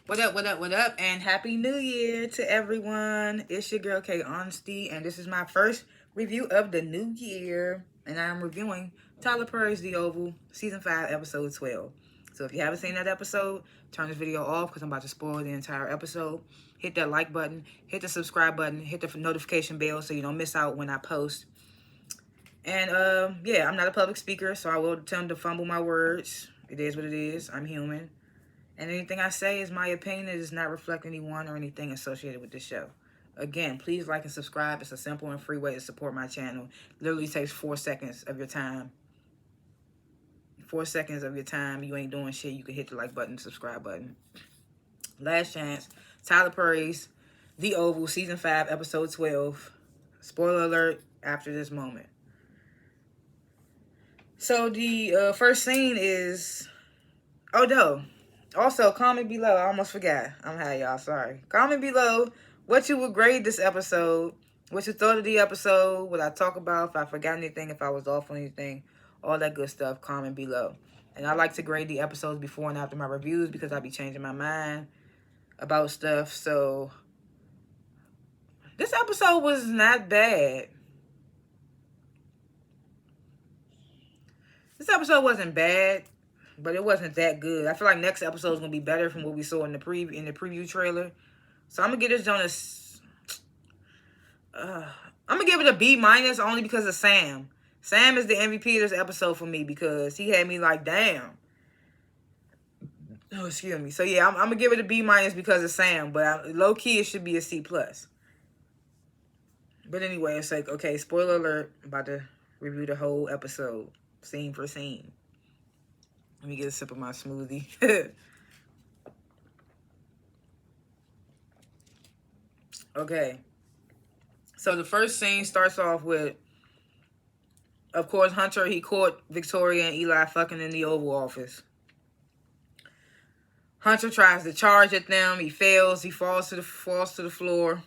What up, what up, what up, and Happy New Year to everyone. It's your girl K.Honesty, and this is my first review of the new year. And I'm reviewing Tyler Perry's The Oval, Season 5, Episode 12. So if you haven't seen that episode, turn this video off because I'm about to spoil the entire episode. Hit that like button, hit the subscribe button, hit the notification bell so you don't miss out when I post. And yeah, I'm not a public speaker, so I will tend to fumble my words. It is what it is. I'm human. And anything I say is my opinion. It does not reflect anyone or anything associated with this show. Again, please like and subscribe. It's a simple and free way to support my channel. Literally takes 4 seconds of your time. 4 seconds of your time. You ain't doing shit. You can hit the like button, subscribe button. Last chance. Tyler Perry's The Oval, Season 5, Episode 12. Spoiler alert after this moment. So the first scene is... Oh, no. Also, comment below. I almost forgot. I'm high, y'all. Sorry. Comment below what you would grade this episode. What you thought of the episode. What I talk about. If I forgot anything. If I was off on anything. All that good stuff. Comment below. And I like to grade the episodes before and after my reviews because I be changing my mind about stuff. So, this episode was not bad. This episode wasn't bad. But it wasn't that good. I feel like next episode is gonna be better from what we saw in the preview trailer. So I'm gonna give this Jonas. I'm gonna give it a B minus only because of Sam. Sam is the MVP of this episode for me because he had me like, damn. Oh, excuse me. So yeah, I'm gonna give it a B minus because of Sam. But low key, it should be a C plus. But anyway, it's like, okay, spoiler alert. I'm about to review the whole episode, scene for scene. Let me get a sip of my smoothie. Okay. So the first scene starts off with, of course, Hunter, he caught Victoria and Eli fucking in the Oval Office. Hunter tries to charge at them. He fails. He falls to the floor.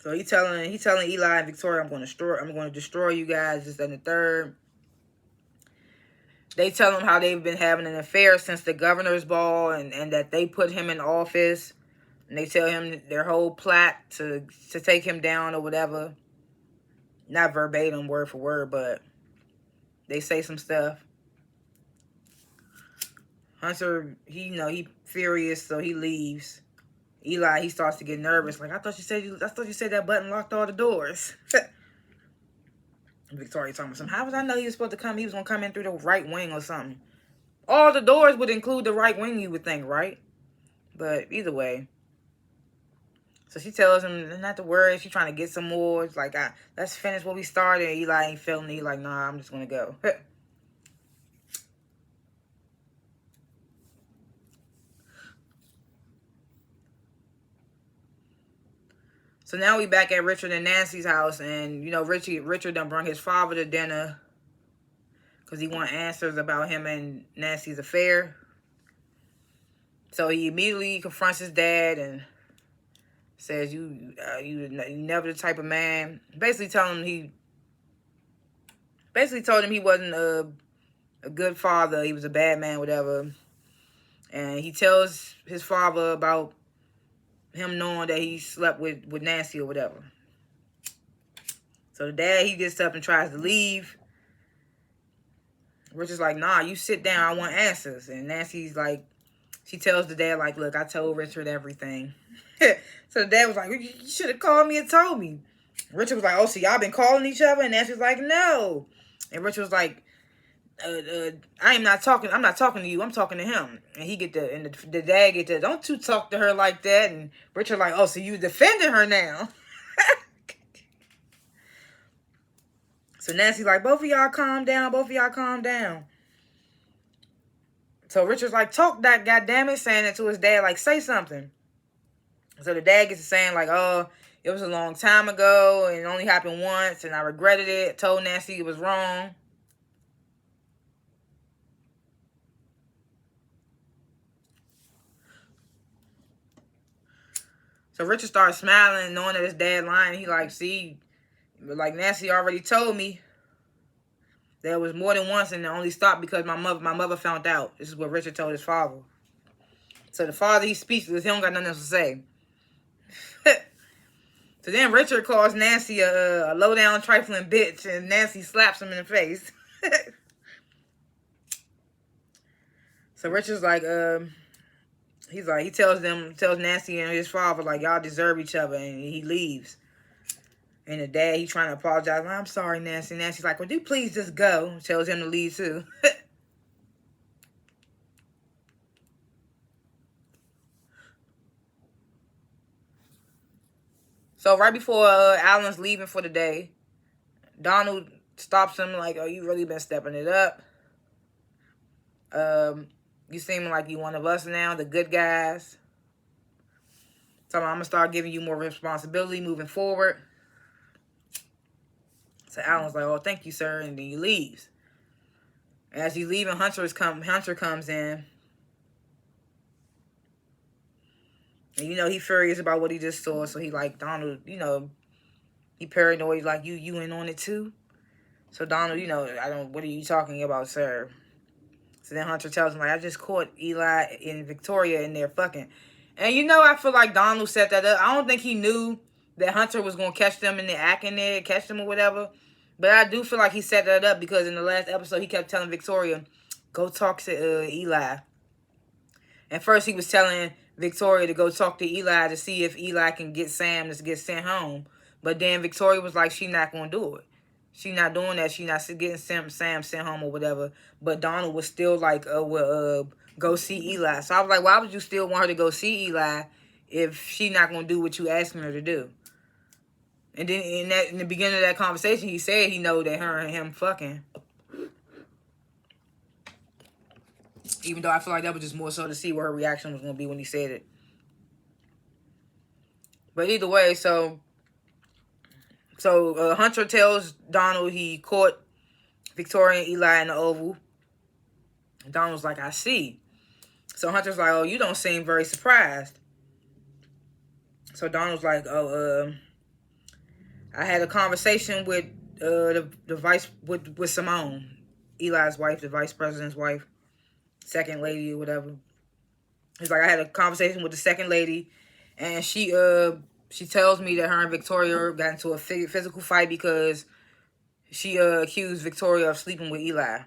So he telling Eli and Victoria, I'm going to destroy you guys, this and the third. They tell him how they've been having an affair since the governor's ball and that they put him in office. And they tell him their whole plot to take him down or whatever. Not verbatim, word for word, but they say some stuff. Hunter, he furious, so he leaves. Eli, he starts to get nervous. Like, I thought you said that button locked all the doors. Victoria talking about something. How was I know he was supposed to come? He was going to come in through the right wing or something. All the doors would include the right wing, you would think, right? But either way. So she tells him not to worry. She's trying to get some more. It's like, let's finish what we started. Eli ain't feeling it. He's like, nah, I'm just going to go. So now we back at Richard and Nancy's house, and Richard done brought his father to dinner because he want answers about him and Nancy's affair. So he immediately confronts his dad and says, "You never the type of man." Basically told him he wasn't a good father. He was a bad man, whatever. And he tells his father about him knowing that he slept with Nancy or whatever. So the dad, he gets up and tries to leave. Richard's like, nah, you sit down. I want answers. And Nancy's like, she tells the dad, like, look, I told Richard everything. So the dad was like, you should have called me and told me. Richard was like, oh, so y'all been calling each other? And Nancy's like, no. And Richard was like, I'm not talking to you. I'm talking to him. And the dad get the, don't you talk to her like that. And Richard like, oh, so you defending her now. So Nancy's like, both of y'all calm down. Both of y'all calm down. So Richard's like, talk that, goddammit, saying it to his dad, like, say something. So the dad gets to saying, like, oh, it was a long time ago, and it only happened once, and I regretted it. Told Nancy it was wrong. So Richard starts smiling, knowing that his dad lying. He like, see, like, Nancy already told me. There was more than once, and it only stopped because my mother found out. This is what Richard told his father. So the father, he's speechless. He don't got nothing else to say. So then Richard calls Nancy a low-down trifling bitch, and Nancy slaps him in the face. So Richard's like, he tells Nancy and his father, like, y'all deserve each other, and he leaves. And the dad, he trying to apologize. I'm sorry, Nancy. Nancy's like, would you please just go? Tells him to leave too. So right before Alan's leaving for the day, Donald stops him like, oh, you really been stepping it up. You seem like you one of us now, the good guys. So I'm going to start giving you more responsibility moving forward. So Alan's like, oh, thank you, sir. And then he leaves. As he's leaving, Hunter comes in. And, he furious about what he just saw. So he like, Donald, he paranoid, like, you in on it too? So Donald, what are you talking about, sir? So then Hunter tells him, like, I just caught Eli and Victoria in there fucking. And, I feel like Donald set that up. I don't think he knew that Hunter was going to catch them in the act in there, catch them or whatever. But I do feel like he set that up because in the last episode, he kept telling Victoria, go talk to Eli. And first he was telling Victoria to go talk to Eli to see if Eli can get Sam to get sent home. But then Victoria was like, she not going to do it. She not doing that. She not getting Sam sent home or whatever. But Donald was still like, go see Eli. So I was like, why would you still want her to go see Eli if she not going to do what you asking her to do? And then in the beginning of that conversation, he said he know that her and him fucking. Even though I feel like that was just more so to see what her reaction was going to be when he said it. But either way, so Hunter tells Donald he caught Victoria and Eli in the Oval. Donald's like, I see. So Hunter's like, oh, you don't seem very surprised. So Donald's like, I had a conversation with the vice with Simone, Eli's wife, the vice president's wife, second lady or whatever. He's like, I had a conversation with the second lady, and she tells me that her and Victoria got into a physical fight because she accused Victoria of sleeping with Eli.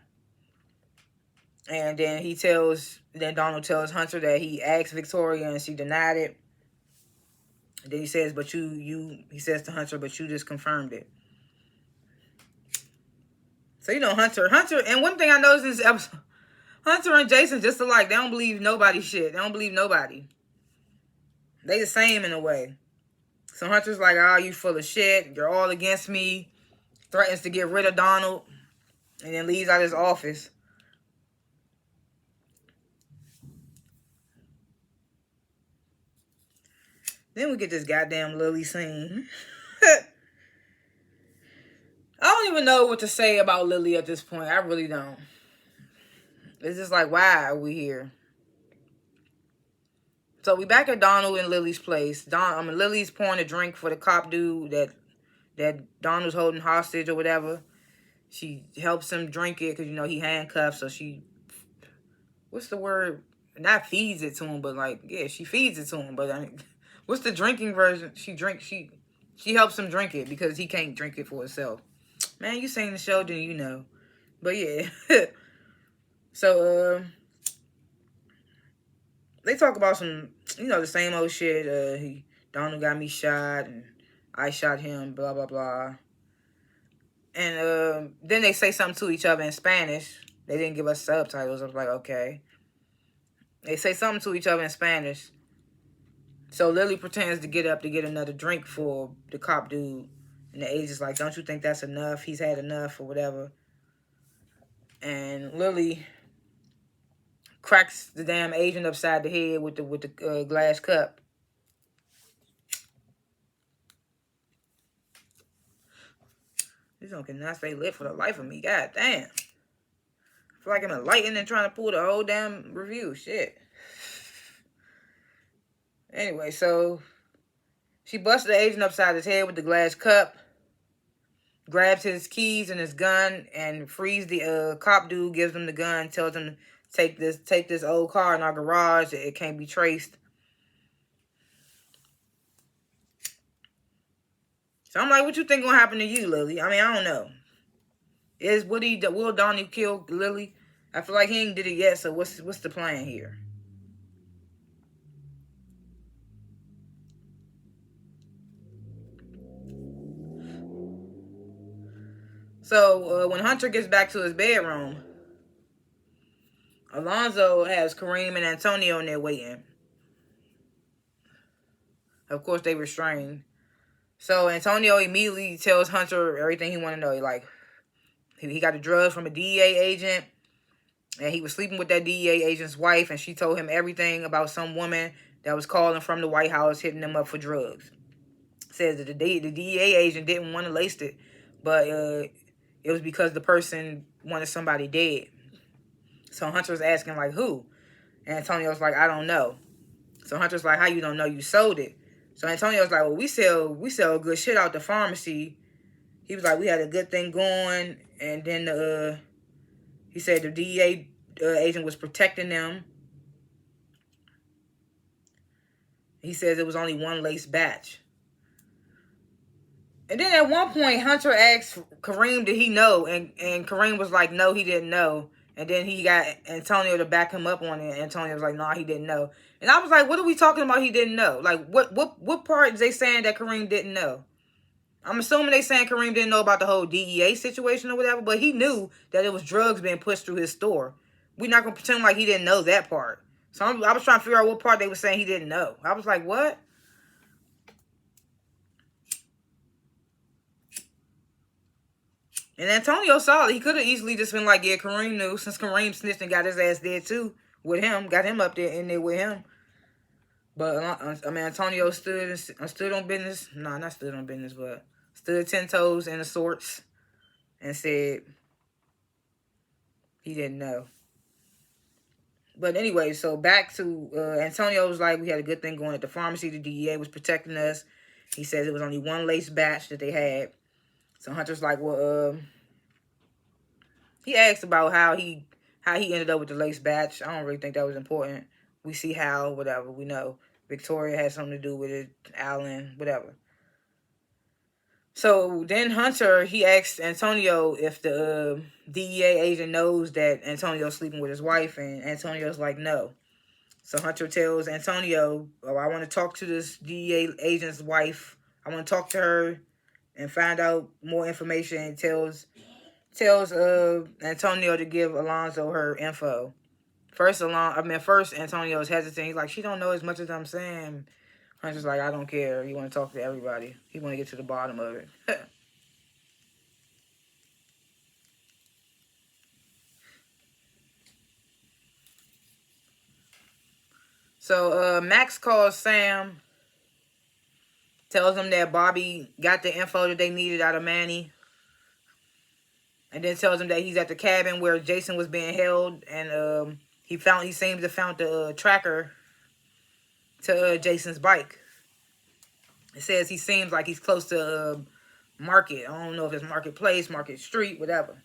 And then Donald tells Hunter that he asked Victoria and she denied it. And then he says, he says to Hunter, but you just confirmed it. So, Hunter, and one thing I noticed in this episode, Hunter and Jason just alike. They don't believe nobody's shit. They don't believe nobody. They the same in a way. So Hunter's like, oh, you full of shit. You're all against me. Threatens to get rid of Donald. And then leaves out his office. Then we get this goddamn Lily scene. I don't even know what to say about Lily at this point. I really don't. It's just like, why are we here? So we back at Donald and Lily's place. Lily's pouring a drink for the cop dude that Donald's holding hostage or whatever. She helps him drink it because, he handcuffed. So she, what's the word? Not feeds it to him, but like, yeah, she feeds it to him. But I mean, what's the drinking version? She helps him drink it because he can't drink it for himself. Man, you seen the show, then you know. But yeah. So, they talk about some, the same old shit. Donald got me shot, and I shot him, blah, blah, blah. And then they say something to each other in Spanish. They didn't give us subtitles. I was like, okay. They say something to each other in Spanish. So Lily pretends to get up to get another drink for the cop dude. And the agent's like, don't you think that's enough? He's had enough or whatever. And Lily cracks the damn agent upside the head with the glass cup. This one cannot stay lit for the life of me. God damn. I feel like I'm enlightened and trying to pull the whole damn review. Shit. Anyway, so she busts the agent upside his head with the glass cup. grabs his keys and his gun and frees the cop dude, gives him the gun, tells him to take this old car in our garage. It can't be traced. So I'm like, what you think gonna happen to you, Lily? I mean, I don't know. Will Donnie kill Lily? I feel like he ain't did it yet, so what's the plan here? So when Hunter gets back to his bedroom, Alonzo has Kareem and Antonio in there waiting. Of course, they restrained. So Antonio immediately tells Hunter everything he want to know. He got the drugs from a DEA agent, and he was sleeping with that DEA agent's wife, and she told him everything about some woman that was calling from the White House, hitting them up for drugs. Says that the DEA agent didn't want to lace it, but it was because the person wanted somebody dead. So Hunter was asking, like, who? And Antonio's like, I don't know. So Hunter's like, how you don't know? You sold it. So Antonio's like, well, we sell good shit out the pharmacy. He was like, we had a good thing going. And then he said the DEA agent was protecting them. He says it was only one lace batch. And then at one point, Hunter asked Kareem, did he know? And Kareem was like, no, he didn't know. And then he got Antonio to back him up on it. Antonio was like, nah, he didn't know. And I was like, what are we talking about he didn't know? Like, what part is they saying that Kareem didn't know? I'm assuming they saying Kareem didn't know about the whole DEA situation or whatever, but he knew that it was drugs being pushed through his store. We're not going to pretend like he didn't know that part. So I was trying to figure out what part they were saying he didn't know. I was like, what? And Antonio saw it. He could have easily just been like, yeah, Kareem knew, since Kareem snitched and got his ass dead too with him, got him up there in there with him. But I mean, Antonio stood on business. No, not stood on business, but stood 10 toes in the sorts and said he didn't know. But anyway, so back to Antonio was like, we had a good thing going at the pharmacy. The DEA was protecting us. He says it was only one lace batch that they had. So Hunter's like, well, he asked about how he ended up with the lace batch. I don't really think that was important. We see how, whatever, we know. Victoria had something to do with it, Alan, whatever. So then Hunter, he asked Antonio if the DEA agent knows that Antonio's sleeping with his wife, and Antonio's like, no. So Hunter tells Antonio, oh, I want to talk to this DEA agent's wife. I want to talk to her and find out more information, and tells Antonio to give Alonzo her info. First Antonio is hesitant. He's like, she don't know as much as I'm saying. Hunter's like, I don't care. You want to talk to everybody. He want to get to the bottom of it. So Max calls Sam, tells him that Bobby got the info that they needed out of Manny, and then tells him that he's at the cabin where Jason was being held, and he seems to have found the tracker to Jason's bike. It says he seems like he's close to Market. I don't know if it's Marketplace, Market Street, whatever.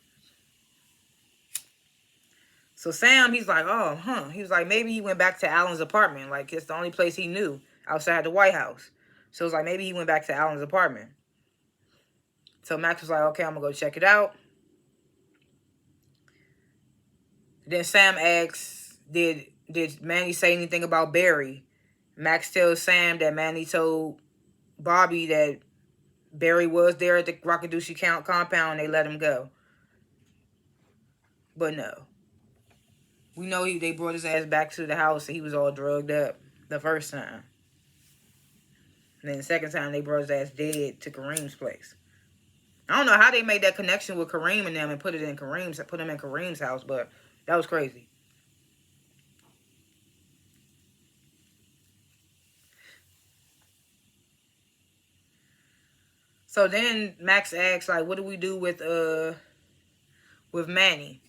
So Sam, he's like, oh, he was like, maybe he went back to Alan's apartment. Like, it's the only place he knew outside the White House. So it's like, maybe he went back to Alan's apartment. So Max was like, okay, I'm going to go check it out. Then Sam asks, did Manny say anything about Barry? Max tells Sam that Manny told Bobby that Barry was there at the Rockadushi compound. They let him go. But no. We know they brought his ass back to the house and he was all drugged up the first time. And then the second time they brought his ass dead to Kareem's place. I don't know how they made that connection with Kareem and them and put him in Kareem's house, but that was crazy. So then Max asks, like, what do we do with Manny?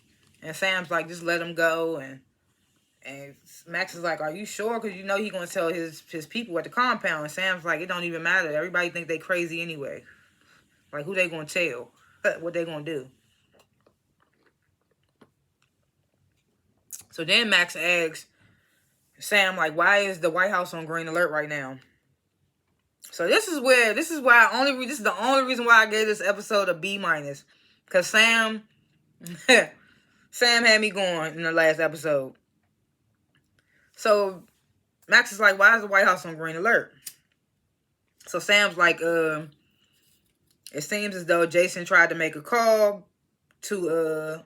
And Sam's like, just let him go. And Max is like, are you sure? Because you know he's going to tell his people at the compound. And Sam's like, it don't even matter. Everybody think they crazy anyway. Like, who they going to tell? what they gonna do. So then Max asks Sam, like, why is the White House on green alert right now? So this is the only reason why I gave this episode a B minus. Because Sam had me going in the last episode. So Max is like, why is the White House on green alert? So Sam's like, it seems as though Jason tried to make a call to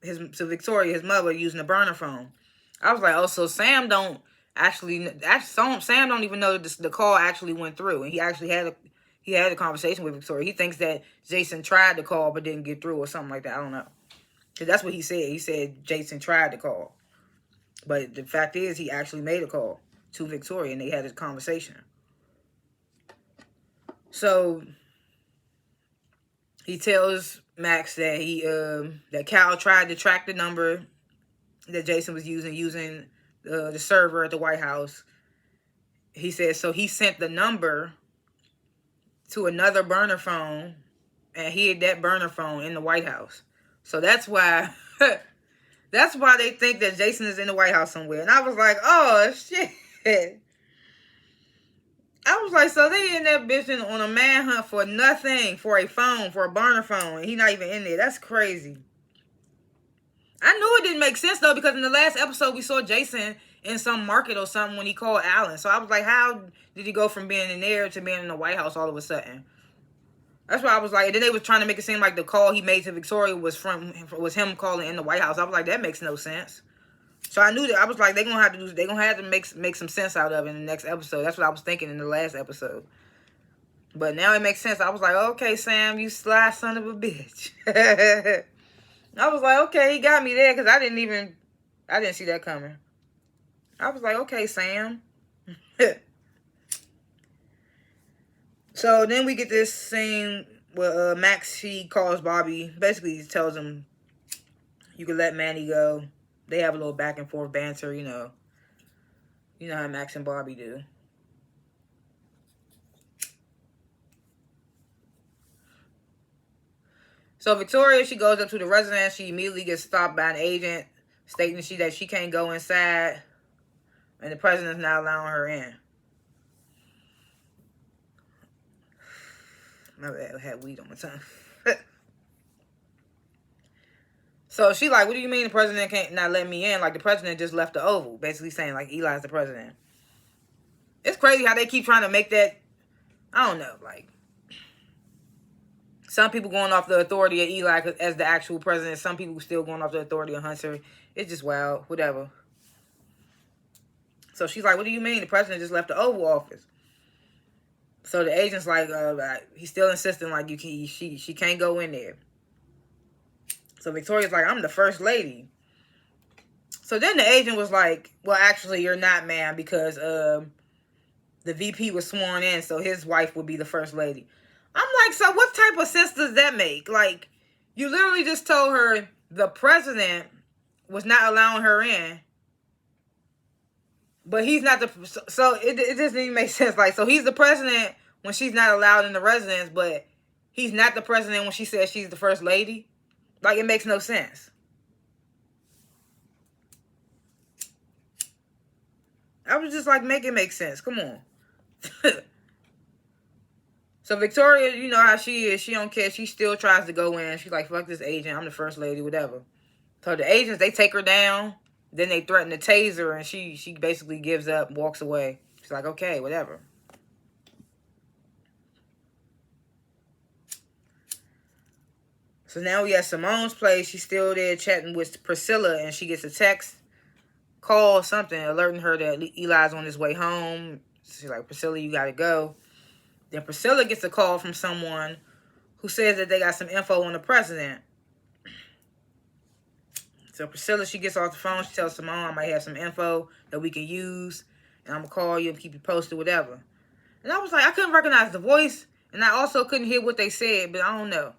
Victoria, his mother, using a burner phone. I was like, oh, so Sam don't Sam don't even know that the call actually went through, and he actually had a conversation with Victoria. He thinks that Jason tried to call but didn't get through or something like that. I don't know, because that's what he said. He said Jason tried to call, but the fact is he actually made a call to Victoria, and they had a conversation. So he tells Max that that Cal tried to track the number that Jason was using the server at the White House. He says, so he sent the number to another burner phone and hid that burner phone in the White House. So that's why they think that Jason is in the White House somewhere. And I was like, oh, shit. I was like, so they in that bitch on a manhunt for nothing, for a phone, for a burner phone, and he not even in there. That's crazy. I knew it didn't make sense, though, because in the last episode, we saw Jason in some market or something when he called Alan. So I was like, how did he go from being in there to being in the White House all of a sudden? That's why I was like, and then they was trying to make it seem like the call he made to Victoria was him calling in the White House. I was like, that makes no sense. So I knew that. I was like, they're gonna have to make some sense out of it in the next episode. That's what I was thinking in the last episode. But now it makes sense. I was like, okay, Sam, you sly son of a bitch. I was like, okay, he got me there, because I didn't see that coming. I was like, okay, Sam. So then we get this scene where Max, she calls Bobby. Basically, he tells him, you can let Manny go. They have a little back and forth banter, you know. You know how Max and Bobby do. So Victoria, she goes up to the residence. She immediately gets stopped by an agent stating that she can't go inside, and the president's not allowing her in. My bad, I had weed on my tongue. So she like, what do you mean the president can't not let me in? Like, the president just left the Oval, basically saying like Eli's the president. It's crazy how they keep trying to make that. I don't know, like, some people going off the authority of Eli as the actual president. Some people still going off the authority of Hunter. It's just wild, whatever. So she's like, what do you mean the president just left the Oval Office? So the agent's like, he's still insisting like she can't go in there. So Victoria's like, I'm the first lady. So then the agent was like, well, actually, you're not, ma'am, because the VP was sworn in, so his wife would be the first lady. I'm like, so what type of sense does that make? Like, you literally just told her the president was not allowing her in, but he's not the... So it doesn't even make sense. Like, so he's the president when she's not allowed in the residence, but he's not the president when she says she's the first lady. Like, it makes no sense. I was just like, make it make sense. Come on. So Victoria, you know how she is. She don't care. She still tries to go in. She's like, fuck this agent. I'm the first lady, whatever. So the agents, they take her down. Then they threaten to tase her, and she basically gives up, walks away. She's like, okay, whatever. So now we at Simone's place. She's still there chatting with Priscilla, and she gets a text, call, something, alerting her that Eli's on his way home. She's like, Priscilla, you gotta go. Then Priscilla gets a call from someone who says that they got some info on the president. So Priscilla, she gets off the phone. She tells Simone, I might have some info that we can use, and I'm gonna call you and keep you posted, whatever. And I was like, I couldn't recognize the voice, and I also couldn't hear what they said, but I don't know.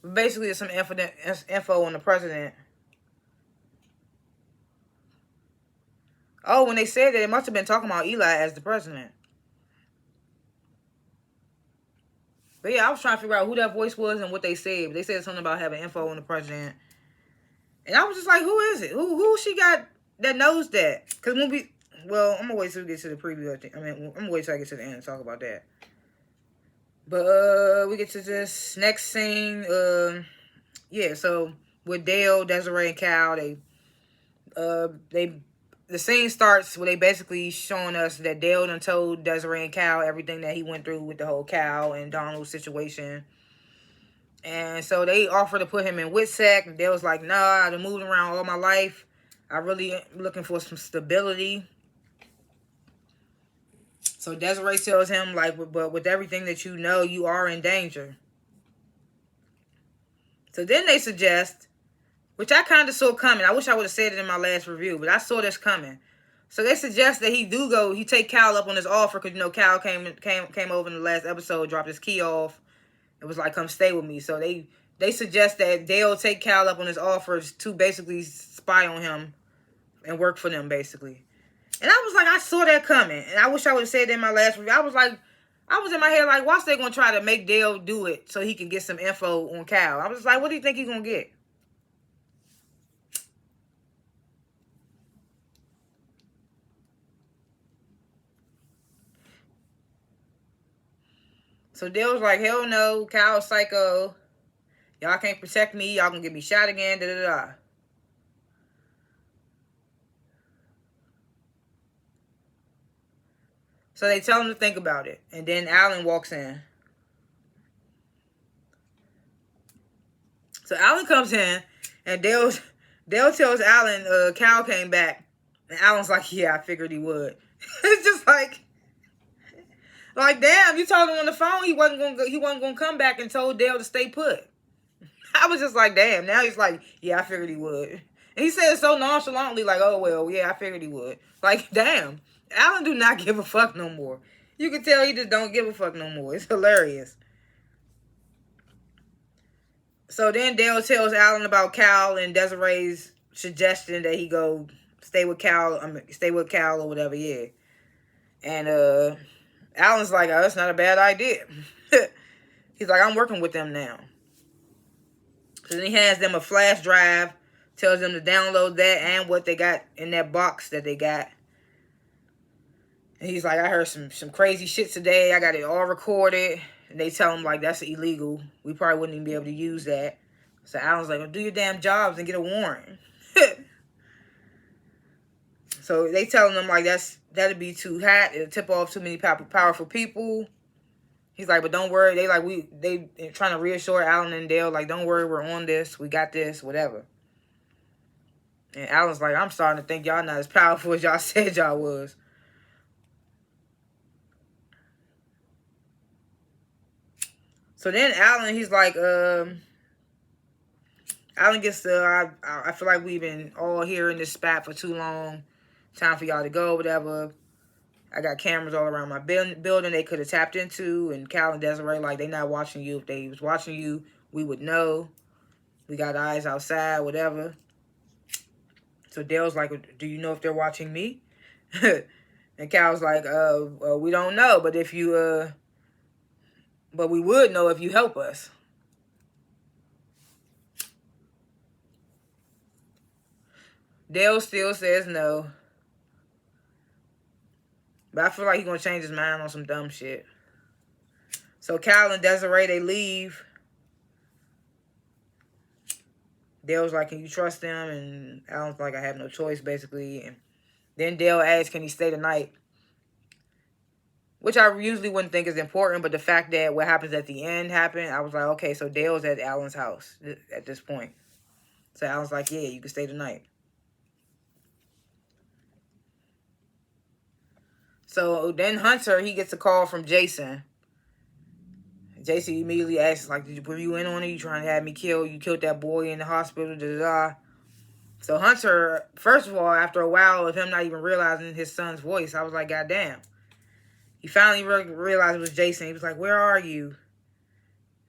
But basically, there's some info on the president. Oh, when they said that, it must have been talking about Eli as the president. But yeah, I was trying to figure out who that voice was and what they said. But they said something about having info on the president. And I was just like, who is it? Who she got that knows that? Because when we... Well, I'm going to wait till we get to the preview. I mean, I'm going to wait till I get to the end and talk about that. But we get to this next scene. Yeah, so with Dale, Desiree, and Cal, the scene starts where they basically showing us that Dale done told Desiree and Cal everything that he went through with the whole Cal and Donald situation. And so they offer to put him in WITSEC, and Dale's like, nah, I've been moving around all my life. I really am looking for some stability. So Desiree tells him, like, but with everything that you know, you are in danger. So then they suggest, which I kind of saw coming. I wish I would have said it in my last review, but I saw this coming. So they suggest that he take Cal up on his offer, because, you know, Cal came over in the last episode, dropped his key off. It was like, come stay with me. So they suggest that Dale take Cal up on his offers to basically spy on him and work for them, basically. And I was like, I saw that coming. And I wish I would have said that in my last review. I was in my head like, why's they going to try to make Dale do it so he can get some info on Cal? I was like, what do you think he's going to get? So Dale's like, hell no, Cal's psycho. Y'all can't protect me. Y'all gonna get me shot again, da-da-da. So they tell him to think about it. And then Alan walks in. So Alan comes in, and Dale tells Alan, Cal came back. And Alan's like, yeah, I figured he would. It's just like, damn, you told him on the phone he wasn't gonna come back, and told Dale to stay put. I was just like, damn. Now he's like, yeah, I figured he would. And he said it so nonchalantly, like, oh, well, yeah, I figured he would. Like, damn. Alan do not give a fuck no more. You can tell he just don't give a fuck no more. It's hilarious. So then Dale tells Alan about Cal and Desiree's suggestion that he go stay with Cal or whatever, yeah. And Alan's like, oh, that's not a bad idea. He's like, I'm working with them now. So then he hands them a flash drive, tells them to download that and what they got in that box that they got. And he's like, I heard some crazy shit today. I got it all recorded. And they tell him, like, that's illegal. We probably wouldn't even be able to use that. So Alan's like, well, do your damn jobs and get a warrant. So they telling them, like, that'd be too hot. It'll tip off too many powerful people. He's like, but don't worry. They trying to reassure Alan and Dale, like, don't worry, we're on this. We got this, whatever. And Alan's like, I'm starting to think y'all not as powerful as y'all said y'all was. So then Alan, he's like, Alan gets to, I feel like we've been all here in this spot for too long. Time for y'all to go, whatever. I got cameras all around my building they could have tapped into. And Cal and Desiree, like, they not watching you. If they was watching you, we would know. We got eyes outside, whatever. So Dale's like, do you know if they're watching me? And Cal's like, we don't know. But if you, but we would know if you help us. Dale still says no. But I feel like he's going to change his mind on some dumb shit. So Cal and Desiree, they leave. Dale's like, can you trust them? And Alan's like, I have no choice, basically. And then Dale asks, can he stay the night? Which I usually wouldn't think is important, but the fact that what happens at the end happened, I was like, okay, so Dale's at Alan's house at this point. So Alan's like, yeah, you can stay the night. So then Hunter, he gets a call from Jason. Jason immediately asks, like, were you in on it? You trying to have me killed? You killed that boy in the hospital, da-da-da. So Hunter, first of all, after a while of him not even realizing his son's voice, I was like, God damn. He finally realized it was Jason. He was like, where are you?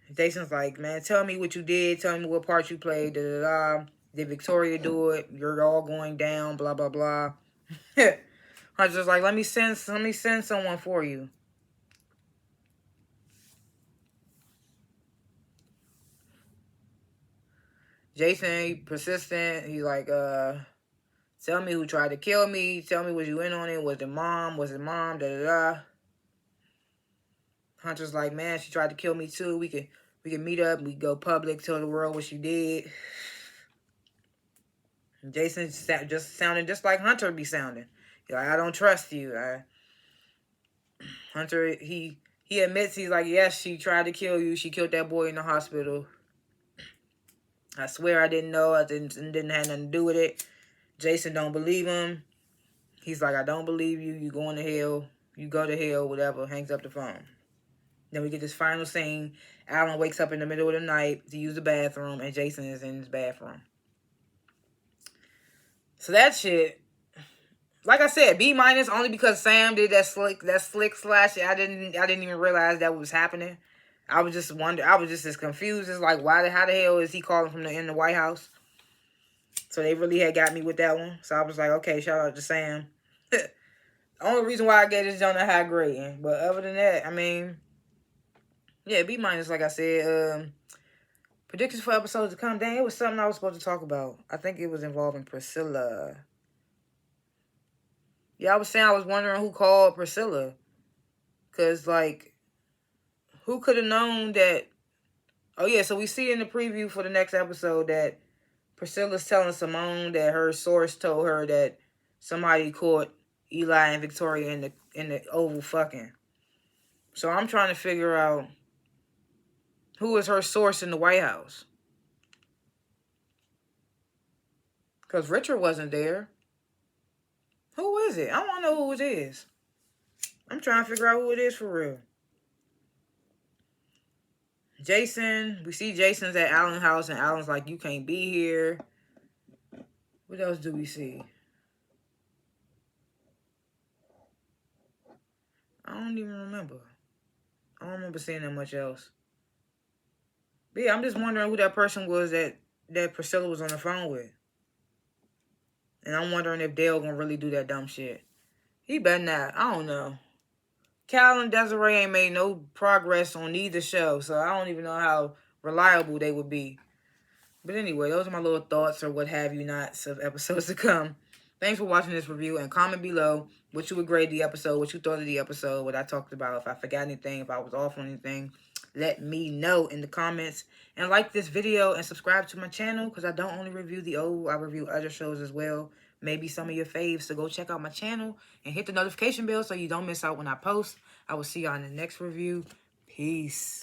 And Jason's like, man, tell me what you did. Tell me what part you played, da-da-da. Did Victoria do it? You're all going down, blah, blah, blah. Hunter's like, let me send someone for you. Jason, he persistent. He like, tell me who tried to kill me. Tell me, was you in on it? Was it mom? Was it mom? Da da da. Hunter's like, man, she tried to kill me too. We can meet up. We go public, tell the world what she did. And Jason just sounding just like Hunter be sounding. He's like, I don't trust you. Hunter, he admits, he's like, yes, she tried to kill you. She killed that boy in the hospital. I swear I didn't know. I didn't have nothing to do with it. Jason don't believe him. He's like, I don't believe you. You going to hell. You go to hell, whatever. Hangs up the phone. Then we get this final scene. Alan wakes up in the middle of the night to use the bathroom, and Jason is in his bathroom. So that shit, like I said, B- only because Sam did that slick slash. I didn't even realize that was happening. I was just as confused as like, how the hell is he calling from in the White House? So they really had got me with that one. So I was like, okay, shout out to Sam. The only reason why I gave this joint a high grading. But other than that, I mean, yeah, B-, like I said. Predictions for episodes to come. Dang, it was something I was supposed to talk about. I think it was involving Priscilla. Yeah, I was saying I was wondering who called Priscilla. Because, like, who could have known that... Oh, yeah, so we see in the preview for the next episode that Priscilla's telling Simone that her source told her that somebody caught Eli and Victoria in the Oval fucking. So I'm trying to figure out who is her source in the White House. Because Richard wasn't there. Who is it? I want to know who it is. I'm trying to figure out who it is for real. Jason, we see Jason's at Alan's house, and Alan's like, you can't be here. What else do we see? I don't even remember. I don't remember seeing that much else. But yeah, I'm just wondering who that person was that Priscilla was on the phone with. And I'm wondering if Dale gonna really do that dumb shit. He better not. I don't know. Cal and Desiree ain't made no progress on either show, so I don't even know how reliable they would be. But anyway, those are my little thoughts or what have you nots of episodes to come. Thanks for watching this review, and comment below what you would grade the episode, what you thought of the episode, what I talked about. If I forgot anything, if I was off on anything, let me know in the comments. And like this video and subscribe to my channel, because I don't only review the old, I review other shows as well. Maybe some of your faves. So go check out my channel and hit the notification bell so you don't miss out when I post. I will see y'all in the next review. Peace.